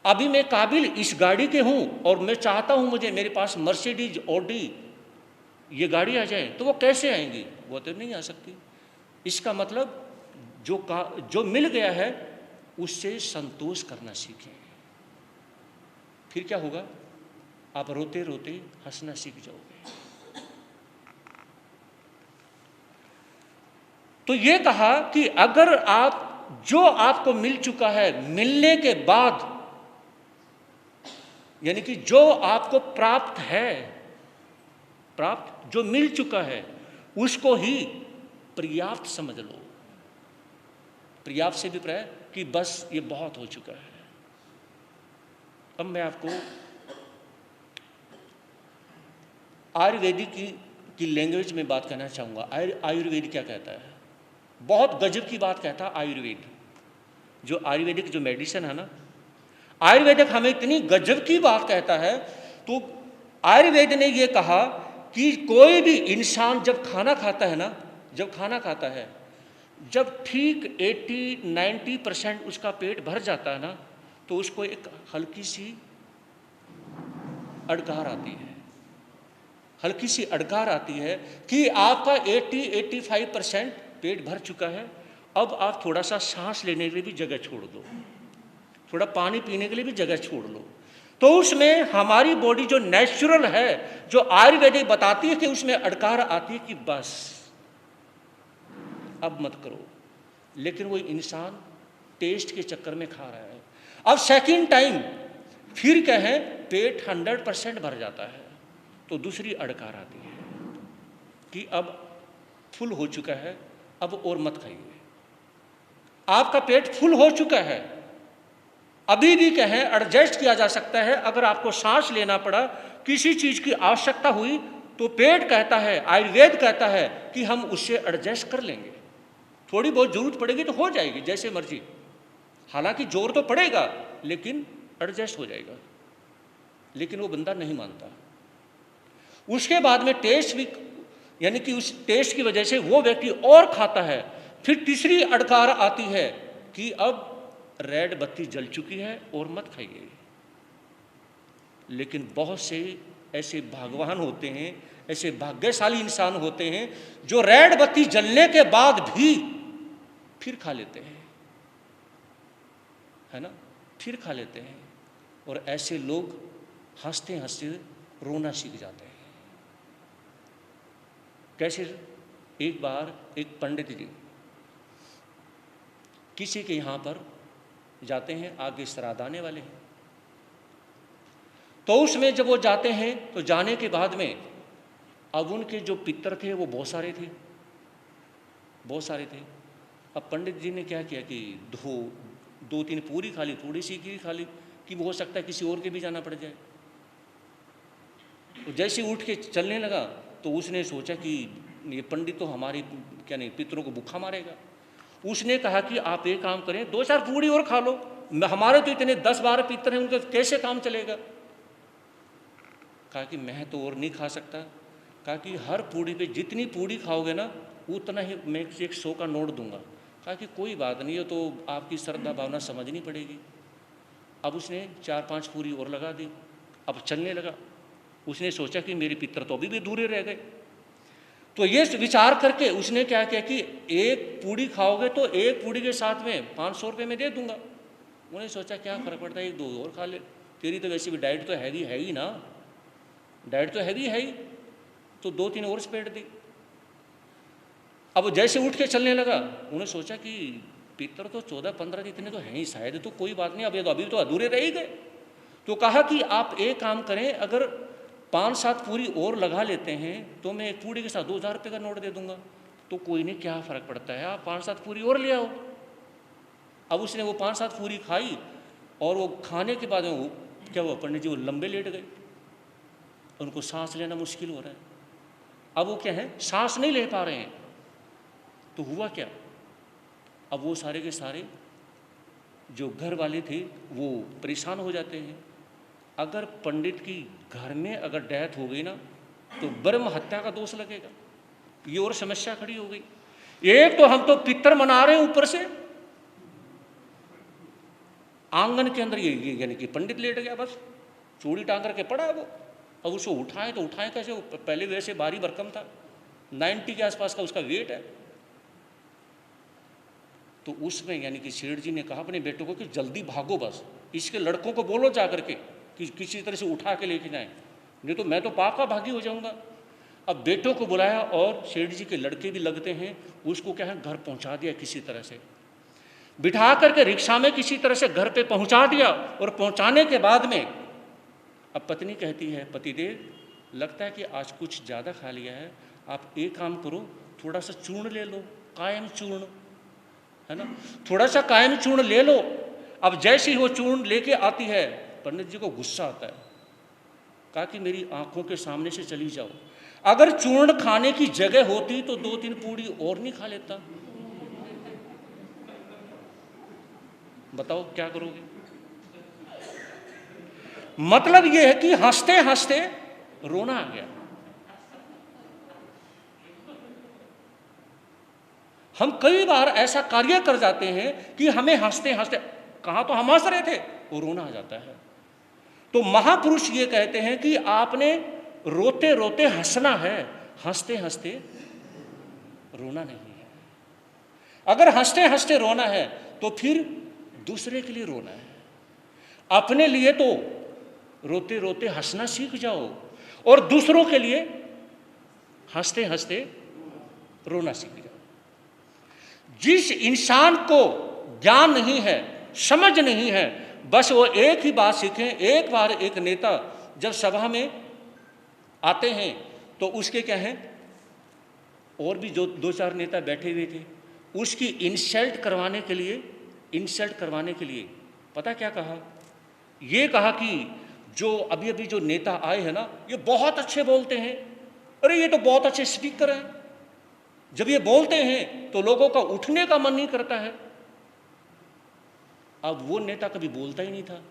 अभी मैं काबिल इस गाड़ी के हूं और मैं चाहता हूं मुझे मेरे पास मर्सिडीज, ऑडी ये गाड़ी आ जाए, तो वो कैसे आएंगी, वो तो नहीं आ सकती। इसका मतलब जो मिल गया है उससे संतोष करना सीखें, फिर क्या होगा, आप रोते रोते हंसना सीख जाओगे। तो ये कहा कि अगर आप जो आपको मिल चुका है, मिलने के बाद यानी कि जो आपको प्राप्त है, प्राप्त जो मिल चुका है उसको ही पर्याप्त समझ लो। पर्याप्त से भी प्राय कि बस ये बहुत हो चुका है। अब मैं आपको आयुर्वेदिक की लैंग्वेज में बात करना चाहूँगा। आयुर्वेद क्या कहता है, बहुत गजब की बात कहता है आयुर्वेद। जो आयुर्वेदिक जो मेडिसिन है ना, आयुर्वेदिक हमें इतनी गजब की बात कहता है। तो आयुर्वेद ने ये कहा कि कोई भी इंसान जब खाना खाता है ना, जब खाना खाता है, जब ठीक 80-90% उसका पेट भर जाता है ना, तो उसको एक हल्की सी अडकार आती है, हल्की सी अडकार आती है कि आपका 80-85% पेट भर चुका है, अब आप थोड़ा सा सांस लेने के लिए भी जगह छोड़ दो, थोड़ा पानी पीने के लिए भी जगह छोड़ लो। तो उसमें हमारी बॉडी जो नेचुरल है, जो आयुर्वेदिक बताती है कि उसमें अडकार आती है कि बस अब मत करो, लेकिन वो इंसान टेस्ट के चक्कर में खा रहा है। अब सेकंड टाइम फिर कहें पेट 100% भर जाता है, तो दूसरी अडकार आती है कि अब फुल हो चुका है, अब और मत खाइए। आपका पेट फुल हो चुका है, अभी भी कहें एडजस्ट किया जा सकता है। अगर आपको सांस लेना पड़ा, किसी चीज की आवश्यकता हुई, तो पेट कहता है, आयुर्वेद कहता है कि हम उससे एडजस्ट कर लेंगे। थोड़ी बहुत जरूरत पड़ेगी तो हो जाएगी, जैसे मर्जी, हालांकि जोर तो पड़ेगा लेकिन एडजस्ट हो जाएगा। लेकिन वो बंदा नहीं मानता। उसके बाद में टेस्ट भी, यानी कि उस टेस्ट की वजह से वो व्यक्ति और खाता है। फिर तीसरी अडकार आती है कि अब रेड बत्ती जल चुकी है और मत खाइए। लेकिन बहुत से ऐसे भगवान होते हैं, ऐसे भाग्यशाली इंसान होते हैं जो रेड बत्ती जलने के बाद भी फिर खा लेते हैं, है ना, फिर खा लेते हैं। और ऐसे लोग हंसते हंसते रोना सीख जाते हैं। कैसे? एक बार एक पंडित जी किसी के यहाँ पर जाते हैं, आगे श्राद्ध आने वाले हैं, तो उसमें जब वो जाते हैं तो जाने के बाद में अब उनके जो पितर थे वो बहुत सारे थे, बहुत सारे थे। अब पंडित जी ने क्या किया कि दो तीन पूरी खा ली, थोड़ी सी खीर खा ली कि हो सकता है किसी और के भी जाना पड़ जाए। तो जैसे उठ के चलने लगा तो उसने सोचा कि ये पंडित तो हमारी क्या नहीं पितरों को भूखा मारेगा। उसने कहा कि आप एक काम करें, 2-4 पूड़ी और खा लो, हमारे तो इतने 10-12 पितर हैं, उनका कैसे काम चलेगा। कहा कि मैं तो और नहीं खा सकता। कहा कि हर पूड़ी पे जितनी पूड़ी खाओगे ना उतना ही मैं 100 का नोट दूंगा। कहा कि कोई बात नहीं है, तो आपकी श्रद्धा भावना समझनी पड़ेगी। अब उसने 4-5 पूरी और लगा दी, अब चलने लगा। उसने सोचा कि मेरे पितर तो अभी भी अधूरे रह गए। तो ये विचार करके उसने क्या किया कि एक पूड़ी खाओगे तो एक पूड़ी के साथ में 500 रुपये में दे दूंगा। उन्हें सोचा क्या फर्क पड़ता है, 1-2 और खा ले, तेरी तो वैसे भी डाइट तो हैवी है ही ना, डाइट तो हैवी है ही, तो 2-3 और स्पेट दी। अब जैसे उठ के चलने लगा, उन्हें सोचा कि पितर तो 14-15 इतने तो हैं ही शायद, तो कोई बात नहीं, अभी तो अधूरे रह ही गए। तो कहा कि आप एक काम करें, अगर 5-7 पूरी और लगा लेते हैं तो मैं एक पूरी के साथ 2000 रुपये का नोट दे दूंगा। तो कोई नहीं, क्या फ़र्क पड़ता है, आप 5-7 पूरी और ले आओ। अब उसने वो 5-7 पूरी खाई और वो खाने के बाद में वो क्या हुआ, पंडित जी वो लंबे लेट गए, उनको सांस लेना मुश्किल हो रहा है। अब वो क्या है, सांस नहीं ले पा रहे हैं। तो हुआ क्या, अब वो सारे के सारे जो घर वाले थे वो परेशान हो जाते हैं। अगर पंडित की घर में अगर डेथ हो गई ना तो ब्रह्म हत्या का दोष लगेगा। ये और समस्या खड़ी हो गई। एक तो हम तो पितर मना रहे हैं, ऊपर से आंगन के अंदर ये यानी कि पंडित लेट गया, बस चूड़ी टांग करके पड़ा है वो। अब उसको उठाएं तो उठाएं कैसे, पहले वैसे भारी भरकम था, 90 के आसपास का उसका वेट है। तो उसमें यानी कि सेठ जी ने कहा अपने बेटों को कि जल्दी भागो, बस इसके लड़कों को बोलो जा करके कि किसी तरह से उठा के लेके जाएं, नहीं तो मैं तो पाप का भागी हो जाऊंगा। अब बेटों को बुलाया और सेठ जी के लड़के भी लगते हैं, उसको क्या है घर पहुंचा दिया, किसी तरह से बिठा करके रिक्शा में किसी तरह से घर पे पहुंचा दिया। और पहुंचाने के बाद में अब पत्नी कहती है, पतिदेव लगता है कि आज कुछ ज़्यादा खा लिया है, आप एक काम करो, थोड़ा सा चूर्ण ले लो, कायम चूर्ण, है ना, थोड़ा सा कायम चूर्ण ले लो। अब जैसे ही वो चूर्ण लेके आती है, पंडित जी को गुस्सा आता है। कहा कि मेरी आंखों के सामने से चली जाओ। अगर चूर्ण खाने की जगह होती तो 2-3 पूड़ी और नहीं खा लेता। बताओ क्या करोगे। मतलब यह है कि हंसते हंसते रोना आ गया। हम कई बार ऐसा कार्य कर जाते हैं कि हमें हंसते हंसते, कहाँ तो हम हंस रहे थे, वो रोना आ जाता है। तो महापुरुष ये कहते हैं कि आपने रोते रोते हंसना है, हंसते हंसते रोना नहीं है। अगर हंसते हंसते रोना है तो फिर दूसरे के लिए रोना है। अपने लिए तो रोते रोते हंसना सीख जाओ और दूसरों के लिए हंसते हंसते रोना सीख जाओ। जिस इंसान को ज्ञान नहीं है, समझ नहीं है, बस वो एक ही बात सीखें। एक बार एक नेता जब सभा में आते हैं तो उसके क्या है, और भी जो 2-4 नेता बैठे हुए थे, उसकी इंसल्ट करवाने के लिए पता क्या कहा? ये कहा कि जो अभी अभी जो नेता आए हैं ना, ये बहुत अच्छे बोलते हैं, अरे ये तो बहुत अच्छे स्पीकर हैं। जब ये बोलते हैं तो लोगों का उठने का मन नहीं करता है। अब वो नेता कभी बोलता ही नहीं था,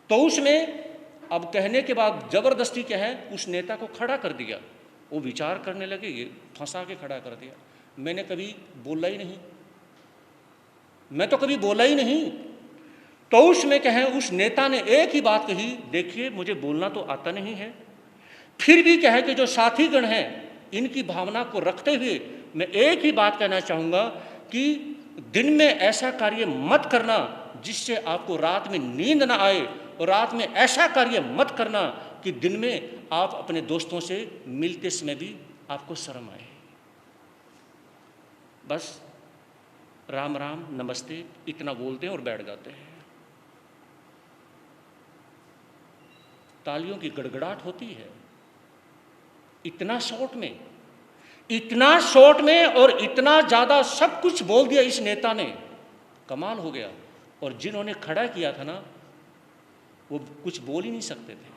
तो उसमें अब कहने के बाद जबरदस्ती क्या है, उस नेता को खड़ा कर दिया। वो विचार करने लगे, ये फंसा के खड़ा कर दिया। मैंने कभी बोला ही नहीं, मैं तो कभी बोला ही नहीं। तो उसमें क्या है, उस नेता ने एक ही बात कही, देखिए मुझे बोलना तो आता नहीं है, फिर भी क्या है कि जो साथीगण हैं इनकी भावना को रखते हुए मैं एक ही बात कहना चाहूँगा कि दिन में ऐसा कार्य मत करना जिससे आपको रात में नींद ना आए, और रात में ऐसा कार्य मत करना कि दिन में आप अपने दोस्तों से मिलते समय भी आपको शर्म आए। बस राम राम नमस्ते इतना बोलते हैं और बैठ जाते हैं। तालियों की गड़गड़ाहट होती है। इतना शॉर्ट में और इतना ज़्यादा सब कुछ बोल दिया इस नेता ने, कमाल हो गया। और जिन्होंने खड़ा किया था ना, वो कुछ बोल ही नहीं सकते थे।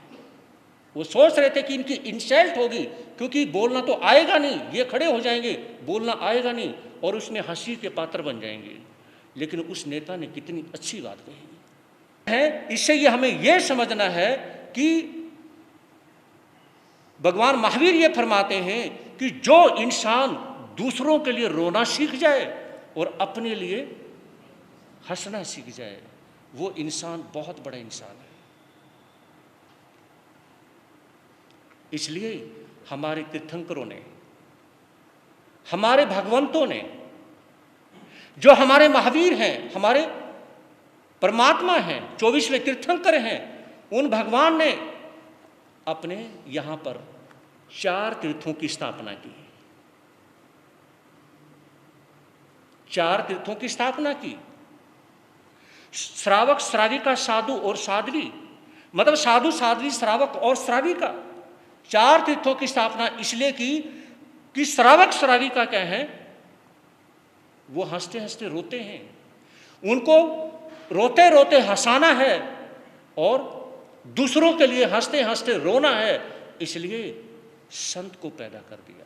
वो सोच रहे थे कि इनकी इंसल्ट होगी, क्योंकि बोलना तो आएगा नहीं, ये खड़े हो जाएंगे, बोलना आएगा नहीं और उसमें हंसी के पात्र बन जाएंगे। लेकिन उस नेता ने कितनी अच्छी बात कही है। इससे ये हमें यह समझना है कि भगवान महावीर ये फरमाते हैं कि जो इंसान दूसरों के लिए रोना सीख जाए और अपने लिए हंसना सीख जाए, वो इंसान बहुत बड़ा इंसान है। इसलिए हमारे तीर्थंकरों ने, हमारे भगवंतों ने, जो हमारे महावीर हैं, हमारे परमात्मा हैं, 24वें तीर्थंकर हैं, उन भगवान ने अपने यहाँ पर 4 तीर्थों की स्थापना की। 4 तीर्थों की स्थापना की। श्रावक, श्राविका, साधु और साध्वी, मतलब साधु, साध्वी, श्रावक और श्राविका, 4 तीर्थों की स्थापना इसलिए की कि श्रावक श्राविका क्या है, वो हंसते हंसते रोते हैं, उनको रोते रोते हंसाना है और दूसरों के लिए हंसते हंसते रोना है। इसलिए संत को पैदा कर दिया।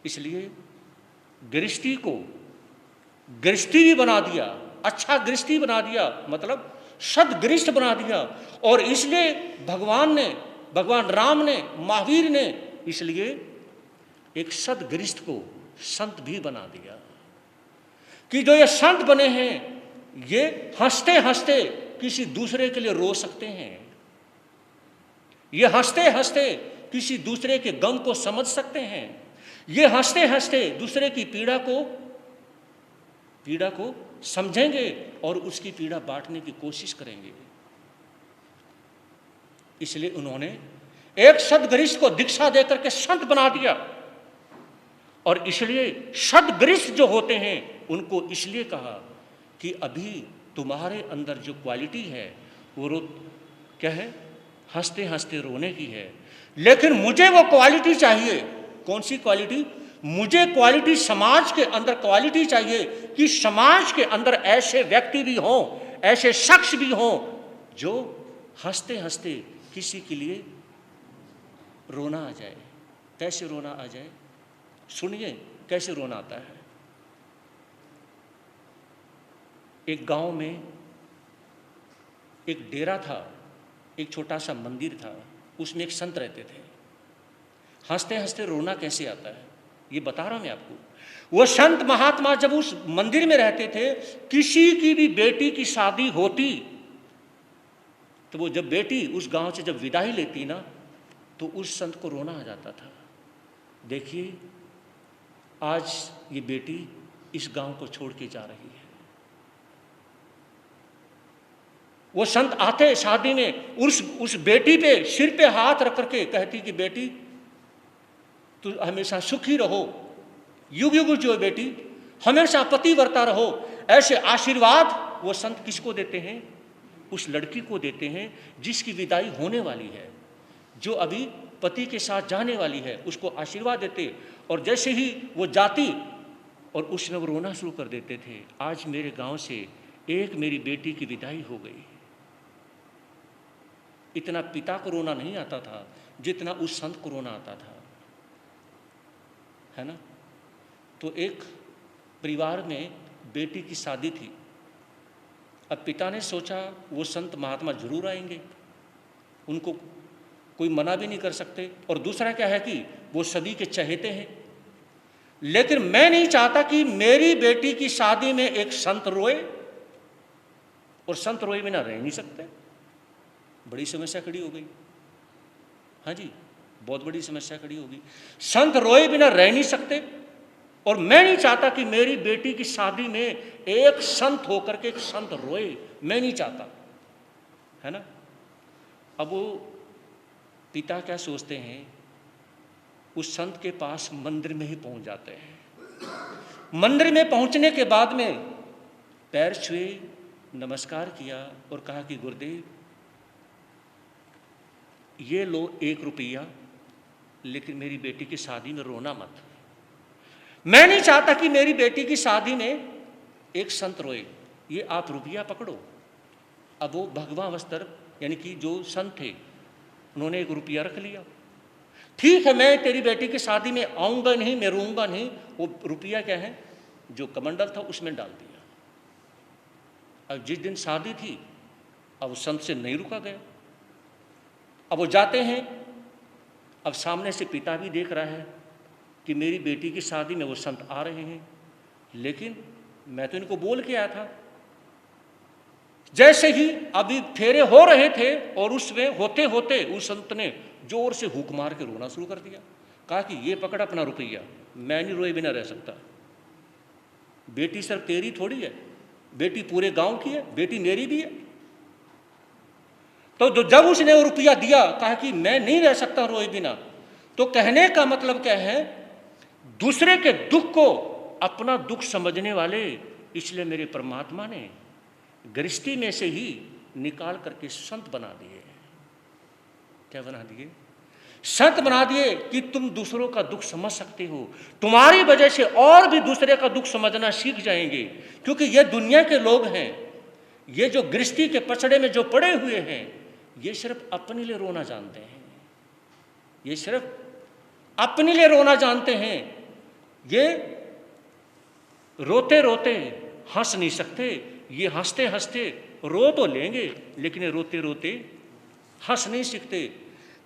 इसलिए गृहस्थी को गृहस्थी भी बना दिया, अच्छा गृहस्थी बना दिया, मतलब सदगृहस्थ बना दिया। और इसलिए भगवान राम ने, महावीर ने इसलिए एक सदगृहस्थ को संत भी बना दिया कि जो ये संत बने हैं, ये हंसते हंसते किसी दूसरे के लिए रो सकते हैं, ये हंसते हंसते किसी दूसरे के गम को समझ सकते हैं, ये हंसते हंसते दूसरे की पीड़ा को समझेंगे और उसकी पीड़ा बांटने की कोशिश करेंगे। इसलिए उन्होंने एक सदगृहस्थ को दीक्षा देकर के संत बना दिया। और इसलिए सदगृहस्थ जो होते हैं उनको इसलिए कहा कि अभी तुम्हारे अंदर जो क्वालिटी है वो क्या है, हंसते हंसते रोने की है, लेकिन मुझे वो क्वालिटी चाहिए। कौन सी क्वालिटी? मुझे क्वालिटी समाज के अंदर क्वालिटी चाहिए कि समाज के अंदर ऐसे व्यक्ति भी हों, ऐसे शख्स भी हों जो हंसते हंसते किसी के लिए रोना आ जाए। कैसे रोना आ जाए? सुनिए कैसे रोना आता है। एक गांव में एक डेरा था, एक छोटा सा मंदिर था, उसमें एक संत रहते थे। हंसते हंसते रोना कैसे आता है ये बता रहा हूं मैं आपको। वो संत महात्मा जब उस मंदिर में रहते थे, किसी की भी बेटी की शादी होती तो वो जब बेटी उस गांव से जब विदाई लेती ना, तो उस संत को रोना आ जाता था। देखिए आज ये बेटी इस गांव को छोड़ के जा रही है। वो संत आते शादी में, उस बेटी पे सिर पे हाथ रख करके कहती कि बेटी तू हमेशा सुखी रहो, युग युग जो बेटी, हमेशा पतिव्रता रहो। ऐसे आशीर्वाद वो संत किसको देते हैं? उस लड़की को देते हैं जिसकी विदाई होने वाली है, जो अभी पति के साथ जाने वाली है, उसको आशीर्वाद देते। और जैसे ही वो जाती और उसमें वो रोना शुरू कर देते थे, आज मेरे गांव से एक मेरी बेटी की विदाई हो गई। इतना पिता को रोना नहीं आता था जितना उस संत को रोना आता था, है ना। तो एक परिवार में बेटी की शादी थी। अब पिता ने सोचा वो संत महात्मा जरूर आएंगे, उनको कोई मना भी नहीं कर सकते। और दूसरा क्या है कि वो सभी के चहेते हैं। लेकिन मैं नहीं चाहता कि मेरी बेटी की शादी में एक संत रोए, और संत रोए बिना रह नहीं सकते। बड़ी समस्या खड़ी हो गई। हाँ जी, बहुत बड़ी समस्या खड़ी हो गई। संत रोए बिना रह नहीं सकते, और मैं नहीं चाहता कि मेरी बेटी की शादी में एक संत होकर के एक संत रोए, मैं नहीं चाहता, है ना। अब वो पिता क्या सोचते हैं, उस संत के पास मंदिर में ही पहुंच जाते हैं। मंदिर में पहुंचने के बाद में पैर छुए, नमस्कार किया और कहा कि गुरुदेव ये लो 1 रुपया, लेकिन मेरी बेटी की शादी में रोना मत। मैं नहीं चाहता कि मेरी बेटी की शादी में एक संत रोए, ये आप रुपया पकड़ो। अब वो भगवा वस्त्र यानी कि जो संत थे उन्होंने 1 रुपया रख लिया। ठीक है, मैं तेरी बेटी की शादी में आऊंगा नहीं, मैं रोऊंगा नहीं। वो रुपया क्या है, जो कमंडल था उसमें डाल दिया। अब जिस दिन शादी थी, अब उस संत से नहीं रुका गया। अब वो जाते हैं, अब सामने से पिता भी देख रहा है कि मेरी बेटी की शादी में वो संत आ रहे हैं, लेकिन मैं तो इनको बोल के आया था। जैसे ही अभी फेरे हो रहे थे और उसमें होते होते उस संत ने जोर से हुक मार के रोना शुरू कर दिया। कहा कि ये पकड़ अपना रुपया, मैं नहीं रोए बिना रह सकता। बेटी सिर्फ तेरी थोड़ी है, बेटी पूरे गांव की है, बेटी मेरी भी है। तो जब उसने वो रुपया दिया, कहा कि मैं नहीं रह सकता रोए बिना। तो कहने का मतलब क्या है, दूसरे के दुख को अपना दुख समझने वाले, इसलिए मेरे परमात्मा ने गृहस्थी में से ही निकाल करके संत बना दिए। क्या बना दिए? संत बना दिए कि तुम दूसरों का दुख समझ सकते हो। तुम्हारी वजह से और भी दूसरे का दुख समझना सीख जाएंगे, क्योंकि ये दुनिया के लोग हैं, ये जो गृहस्थी के पछड़े में जो पड़े हुए हैं, ये सिर्फ अपने लिए रोना जानते हैं। ये सिर्फ अपने लिए रोना जानते हैं। ये रोते रोते हंस नहीं सकते, ये हंसते हंसते रो तो लेंगे, लेकिन ये रोते रोते हंस नहीं सीखते।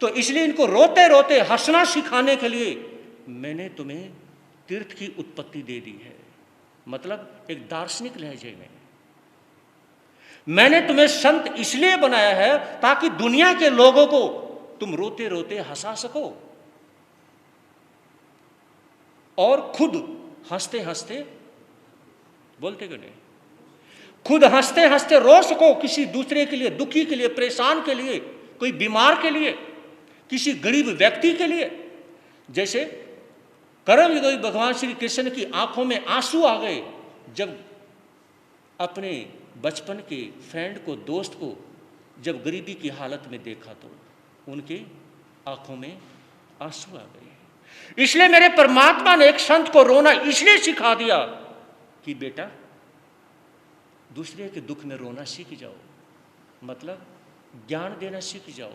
तो इसलिए इनको रोते रोते हंसना सिखाने के लिए मैंने तुम्हें तीर्थ की उत्पत्ति दे दी है। मतलब एक दार्शनिक लहजे में मैंने तुम्हें संत इसलिए बनाया है ताकि दुनिया के लोगों को तुम रोते रोते हंसा सको, और खुद हंसते हंसते, बोलते क्यों नहीं, खुद हंसते हंसते रो सको किसी दूसरे के लिए, दुखी के लिए, परेशान के लिए, कोई बीमार के लिए, किसी गरीब व्यक्ति के लिए। जैसे कर्मयोगी भगवान श्री कृष्ण की आंखों में आंसू आ गए जब अपने बचपन के फ्रेंड को, दोस्त को जब गरीबी की हालत में देखा, तो उनके आंखों में आंसू आ गए। इसलिए मेरे परमात्मा ने एक संत को रोना इसलिए सिखा दिया कि बेटा दूसरे के दुख में रोना सीख जाओ, मतलब ज्ञान देना सीख जाओ,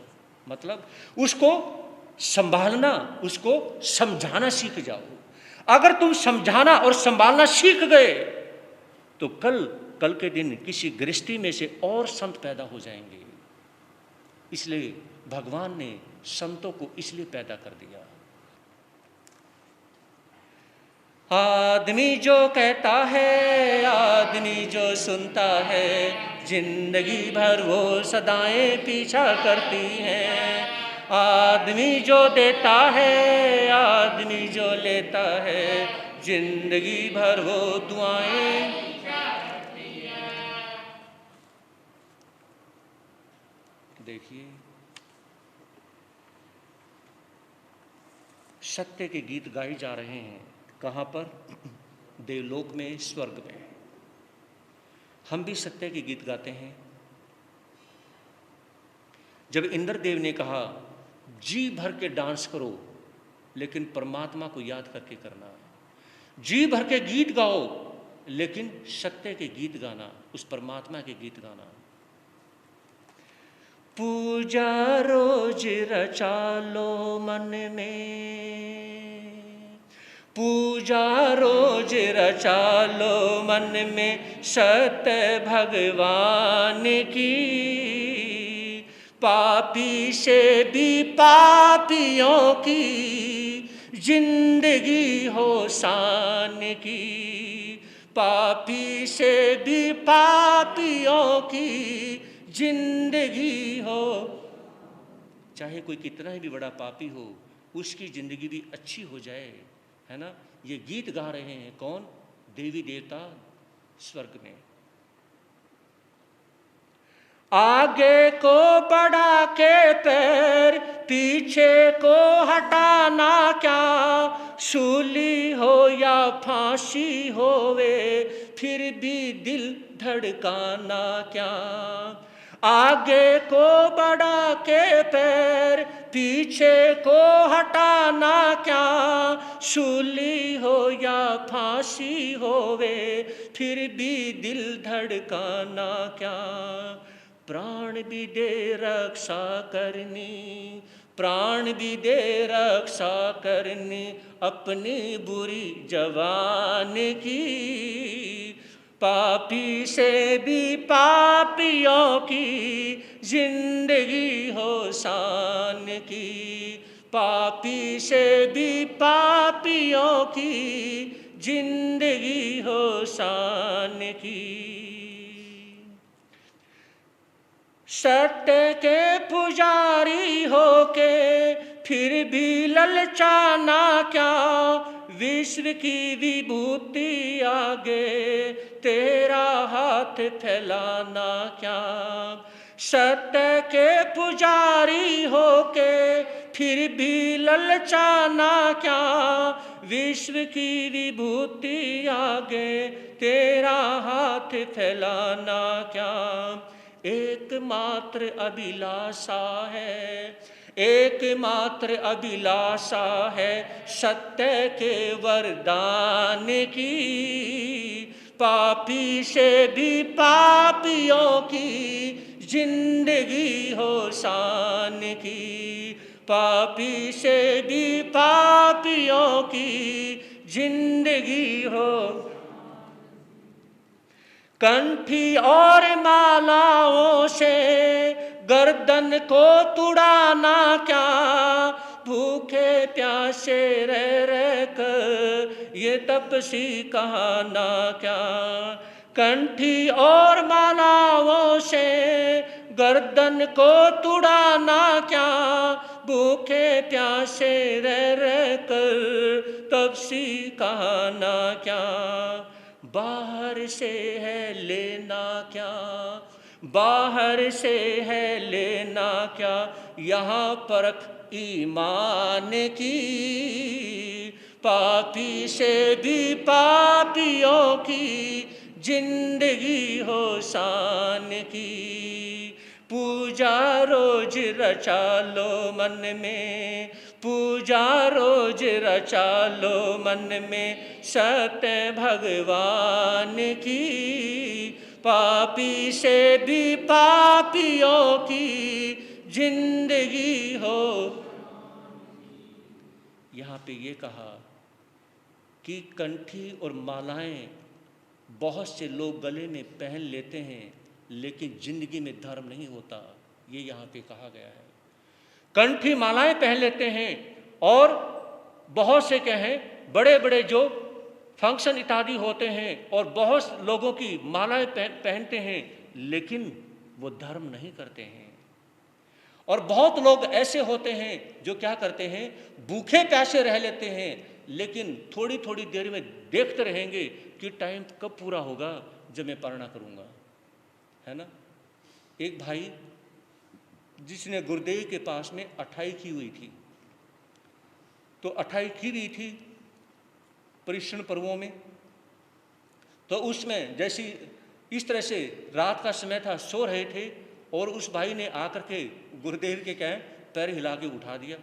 मतलब उसको संभालना, उसको समझाना सीख जाओ। अगर तुम समझाना और संभालना सीख गए तो कल के दिन किसी गृहस्थी में से और संत पैदा हो जाएंगे। इसलिए भगवान ने संतों को इसलिए पैदा कर दिया। आदमी जो कहता है, आदमी जो सुनता है, जिंदगी भर वो सदाएं पीछा करती हैं। आदमी जो देता है, आदमी जो लेता है, जिंदगी भर वो दुआएं। देखिए, सत्य के गीत गाए जा रहे हैं। कहाँ पर? देवलोक में, स्वर्ग में। हम भी सत्य के गीत गाते हैं। जब इंद्रदेव ने कहा जी भर के डांस करो, लेकिन परमात्मा को याद करके करना, जी भर के गीत गाओ, लेकिन सत्य के गीत गाना, उस परमात्मा के गीत गाना। पूजा रोज रचा लो मन में, पूजा रोज रचा लो मन में, सत्य भगवान की। पापी से भी पापियों की जिंदगी हो शान की, पापी से भी पापियों की जिंदगी हो। चाहे कोई कितना ही भी बड़ा पापी हो, उसकी जिंदगी भी अच्छी हो जाए, है ना। ये गीत गा रहे हैं कौन? देवी देवता स्वर्ग में। आगे को बढ़ा के पैर, पीछे को हटाना क्या, सूली हो या फांसी होवे, फिर भी दिल धड़काना क्या। आगे को बढ़ा के पैर, पीछे को हटाना क्या, सूली हो या फांसी होवे, फिर भी दिल धड़काना क्या। प्राण भी दे रक्षा करनी, प्राण भी दे रक्षा करनी, अपनी बुरी जवान की। पापी से भी पापियों की जिंदगी हो शान की, पापी से भी पापियों की जिंदगी हो शान की। सत्य के पुजारी होके फिर भी ललचाना क्या, विश्व की विभूति आगे तेरा हाथ फैलाना क्या। सत्य के पुजारी होके फिर भी ललचाना क्या, विश्व की विभूति आगे तेरा हाथ फैलाना क्या। एकमात्र अभिलाषा है, एकमात्र अभिलाषा है सत्य के वरदान की। पापी से भी पापियों की जिंदगी हो शान की, पापी से भी पापियों की जिंदगी हो। कंठी और मालाओं से गर्दन को तुड़ाना क्या, भूखे प्यासे रह कर ये तपसी कहाना क्या। कंठी और मालाओं से गर्दन को तुड़ाना क्या, भूखे प्यासे रह कर तपसी कहाना क्या। बाहर से है लेना क्या, बाहर से है लेना क्या, यहाँ परख ईमान की। पापी से भी पापियों की जिंदगी हो शान की। पूजा रोज रचा लो मन में, पूजा रोज रचा लो मन में, सत्य भगवान की। पापी से भी पापियों की जिंदगी हो। यहाँ पे ये कहा कि कंठी और मालाएं बहुत से लोग गले में पहन लेते हैं, लेकिन जिंदगी में धर्म नहीं होता, ये यहाँ पे कहा गया है। कंठी मालाएं पहन लेते हैं और बहुत से कहें बड़े बड़े जो फंक्शन इत्यादि होते हैं और बहुत लोगों की मालाएं पहनते हैं, लेकिन वो धर्म नहीं करते हैं। और बहुत लोग ऐसे होते हैं जो क्या करते हैं, भूखे प्यासे रह लेते हैं, लेकिन थोड़ी थोड़ी देर में देखते रहेंगे कि टाइम कब पूरा होगा जब मैं पारणा करूँगा, है ना। एक भाई जिसने गुरुदेव के पास में 28 की हुई थी, तो 28 की हुई थी परिश्रण पर्वों में, तो उसमें जैसी इस तरह से रात का समय था, सो रहे थे, और उस भाई ने आकर के गुरुदेव के क्या पैर हिला के उठा दिया।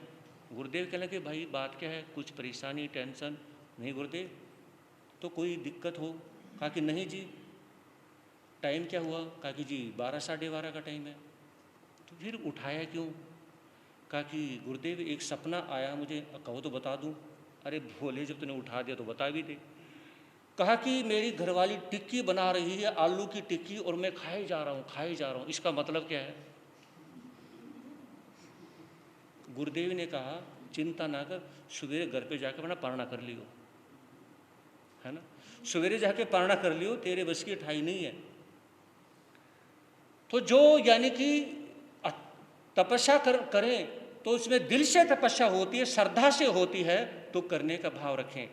गुरुदेव कहने लगे भाई बात क्या है, कुछ परेशानी टेंशन? नहीं गुरुदेव, तो कोई दिक्कत हो? कहा कि नहीं जी। टाइम क्या हुआ? कहा कि जी 12 साढ़े 12 का टाइम है। तो फिर उठाया क्यों? कहा कि गुरुदेव एक सपना आया मुझे। कहो तो बता दूं। अरे भोले, जब तूने उठा दिया तो बता भी दे। कहा कि मेरी घरवाली टिक्की बना रही है, आलू की टिक्की, और मैं खाए जा रहा हूँ। इसका मतलब क्या है? गुरुदेव ने कहा चिंता ना कर, सवेरे घर पे जाकर अपना पारणा कर लियो, है ना। सवेरे जाके पारणा कर लियो, तेरे बस की ठाई नहीं है। तो जो यानी कि तपस्या करें तो उसमें दिल से तपस्या होती है, श्रद्धा से होती है, तो करने का भाव रखें।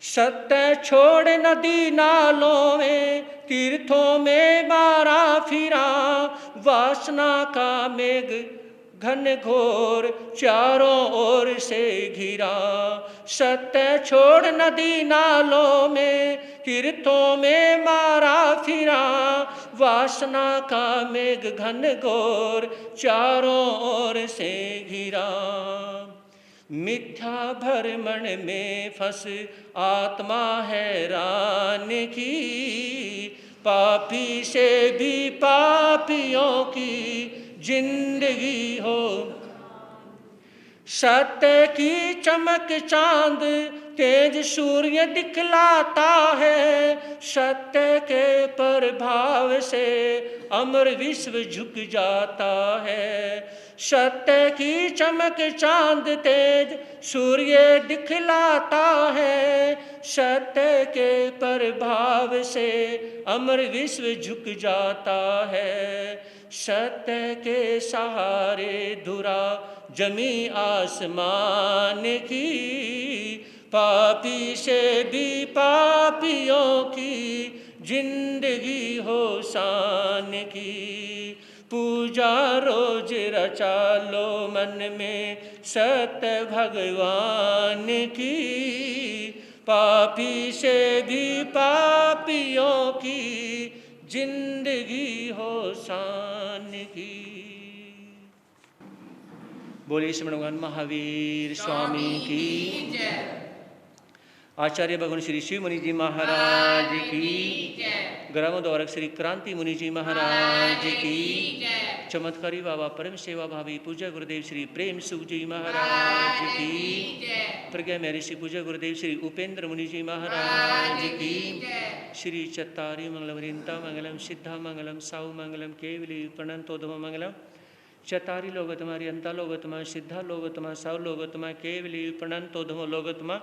सत्य छोड़ नदी नालों में, तीर्थों में मारा फिरा, वासना का मेघ घन घोर चारों ओर से घिरा। सत्य छोड़ नदी नालों में, तीर्थों में मारा फिरा, वासना का मेघ घन घोर चारों ओर से घिरा। मिथ्या भ्रमण में फंस आत्मा हैरान की, पापी से भी पापियों की जिंदगी हो। सत्य की चमक चांद तेज सूर्य दिखलाता है, सत्य के प्रभाव से अमर विश्व झुक जाता है। सत्य की चमक चांद तेज सूर्य दिखलाता है, सत्य के प्रभाव से अमर विश्व झुक जाता है। सत्य के सहारे धुरा जमी आसमान की, पापी से भी पापियों की जिंदगी हो शान की। पूजा रोज रचा लो मन में सत्य भगवान की, पापी से भी पापियों की जिंदगी हो शान की। बोलिए श्री भगवान महावीर स्वामी की जय। आचार्य भगवान श्री शिव मुनि जी महाराज की जय। ग्राम द्वारक श्री क्रांति मुनि जी महाराज की जय। चमत्कारी बाबा परम सेवा भावी पूज्य गुरुदेव श्री प्रेम सुख जी महाराज की जय। प्रज्ञा में ऋषि पूज्य गुरुदेव श्री उपेंद्र मुनि जी महाराज की जय। श्री चत्तारी मंगलम वृंता मंगलम सिद्धा मंगलम साहु मंगलम केवली प्रणंतोधम मंगलम। चतारी लोगतमा रियंता लोगतमा सिद्धा लोगतमा साव लोगतमा केवली प्रणंतोधम लोगतमा।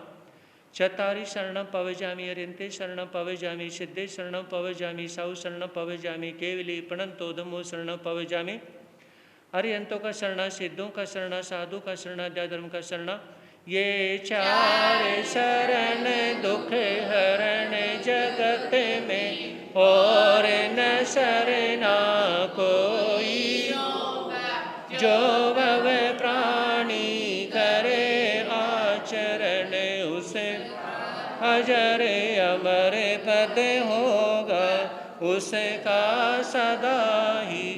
चतारी शरणं पवजामि अरियंते शरणं पवजामि सिद्धे शरणं पवजामि साहु शरणं पवजामि केवली प्रणंतोधमो शरणं पवजामि। अरियंतों का शरणा, सिद्धों का शरणा, साधु का शरणा, धर्म का शरणा। ये चार शरण दुख हरण जगत में, और न शरणा कोई। जो भव प्राणी करे आचरण, उसे अजर अमर पद होगा, उसका सदा ही